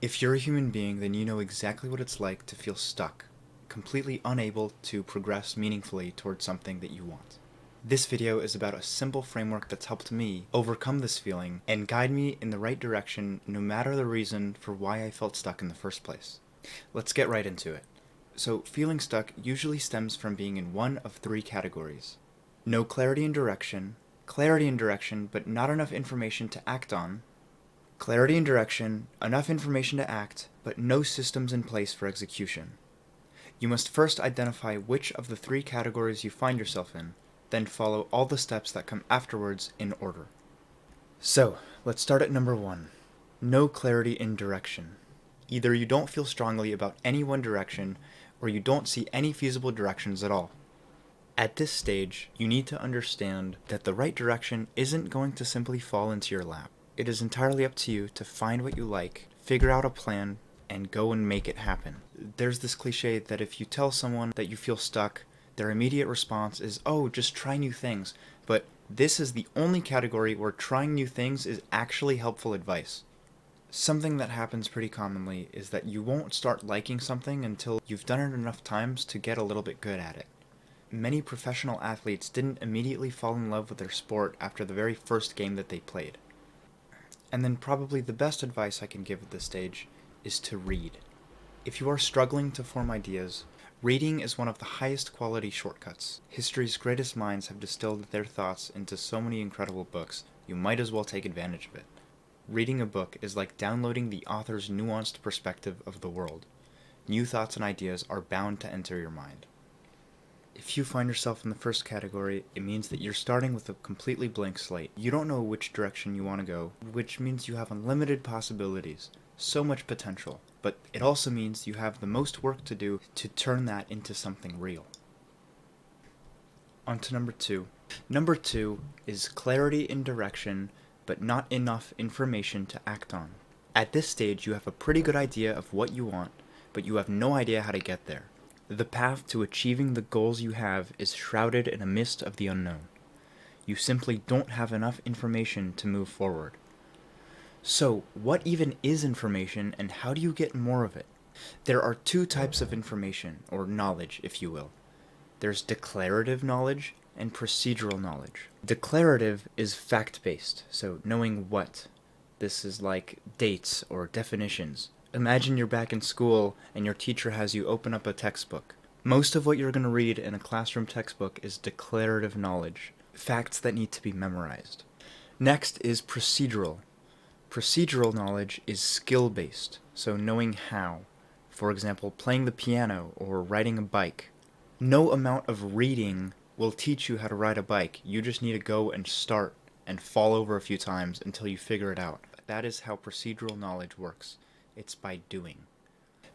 If you're a human being, then you know exactly what it's like to feel stuck, completely unable to progress meaningfully towards something that you want. This video is about a simple framework that's helped me overcome this feeling and guide me in the right direction no matter the reason for why I felt stuck in the first place. Let's get right into it. So, feeling stuck usually stems from being in one of three categories. No clarity and direction but not enough information to act on, clarity and direction, enough information to act, but no systems in place for execution. You must first identify which of the three categories you find yourself in, then follow all the steps that come afterwards in order. So, let's start at number 1. No clarity in direction. Either you don't feel strongly about any one direction, or you don't see any feasible directions at all. At this stage, you need to understand that the right direction isn't going to simply fall into your lap. It is entirely up to you to find what you like, figure out a plan, and go and make it happen. There's this cliche that if you tell someone that you feel stuck, their immediate response is, oh, just try new things. But this is the only category where trying new things is actually helpful advice. Something that happens pretty commonly is that you won't start liking something until you've done it enough times to get a little bit good at it. Many professional athletes didn't immediately fall in love with their sport after the very first game that they played. And then probably the best advice I can give at this stage is to read. If you are struggling to form ideas, reading is one of the highest quality shortcuts. History's greatest minds have distilled their thoughts into so many incredible books, you might as well take advantage of it. Reading a book is like downloading the author's nuanced perspective of the world. New thoughts and ideas are bound to enter your mind. If you find yourself in the first category, it means that you're starting with a completely blank slate. You don't know which direction you want to go, which means you have unlimited possibilities, so much potential, but it also means you have the most work to do to turn that into something real. On to number 2. Number 2 is clarity in direction, but not enough information to act on. At this stage, you have a pretty good idea of what you want, but you have no idea how to get there. The path to achieving the goals you have is shrouded in a mist of the unknown. You simply don't have enough information to move forward. So, what even is information, and how do you get more of it? There are two types of information, or knowledge, if you will. There's declarative knowledge and procedural knowledge. Declarative is fact-based, so knowing what. This is like dates or definitions. Imagine you're back in school and your teacher has you open up a textbook. Most of what you're going to read in a classroom textbook is declarative knowledge, facts that need to be memorized. Next is procedural. Procedural knowledge is skill-based, so knowing how. For example, playing the piano or riding a bike. No amount of reading will teach you how to ride a bike. You just need to go and start and fall over a few times until you figure it out. That is how procedural knowledge works. It's by doing.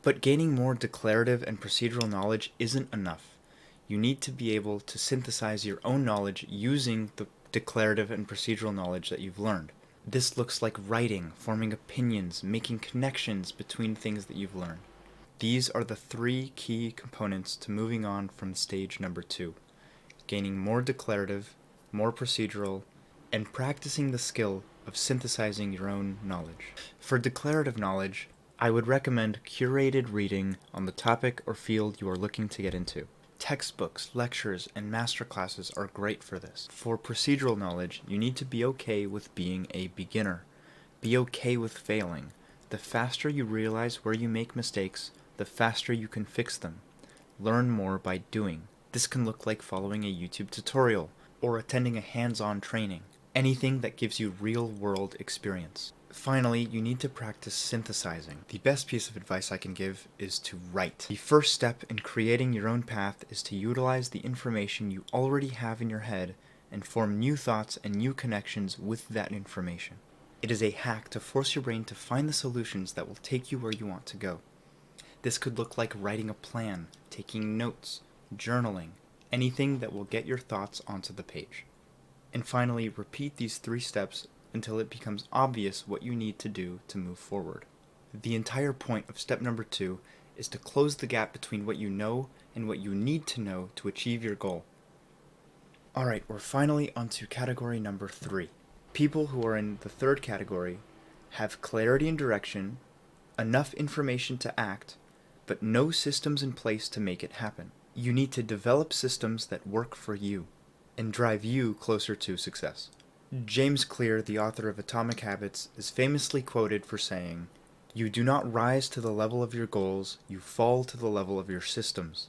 But gaining more declarative and procedural knowledge isn't enough. You need to be able to synthesize your own knowledge using the declarative and procedural knowledge that you've learned. This looks like writing, forming opinions, making connections between things that you've learned. These are the three key components to moving on from stage number 2. Gaining more declarative, more procedural, and practicing the skill of synthesizing your own knowledge. For declarative knowledge, I would recommend curated reading on the topic or field you are looking to get into. Textbooks, lectures, and masterclasses are great for this. For procedural knowledge, you need to be okay with being a beginner. Be okay with failing. The faster you realize where you make mistakes, the faster you can fix them. Learn more by doing. This can look like following a YouTube tutorial or attending a hands-on training. Anything that gives you real-world experience. Finally, you need to practice synthesizing. The best piece of advice I can give is to write. The first step in creating your own path is to utilize the information you already have in your head and form new thoughts and new connections with that information. It is a hack to force your brain to find the solutions that will take you where you want to go. This could look like writing a plan, taking notes, journaling, anything that will get your thoughts onto the page. And finally, repeat these 3 steps until it becomes obvious what you need to do to move forward. The entire point of step number 2 is to close the gap between what you know and what you need to know to achieve your goal. Alright, we're finally onto category number 3. People who are in the third category have clarity and direction, enough information to act, but no systems in place to make it happen. You need to develop systems that work for you and drive you closer to success. James Clear, the author of Atomic Habits, is famously quoted for saying, "You do not rise to the level of your goals, you fall to the level of your systems.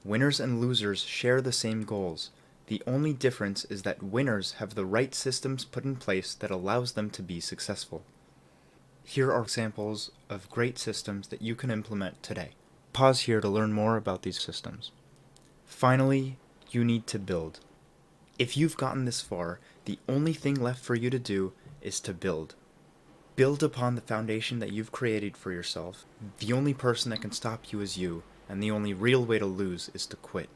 Winners and losers share the same goals. The only difference is that winners have the right systems put in place that allows them to be successful." Here are examples of great systems that you can implement today. Pause here to learn more about these systems. Finally, you need to build. If you've gotten this far, the only thing left for you to do is to build. Build upon the foundation that you've created for yourself. The only person that can stop you is you, and the only real way to lose is to quit.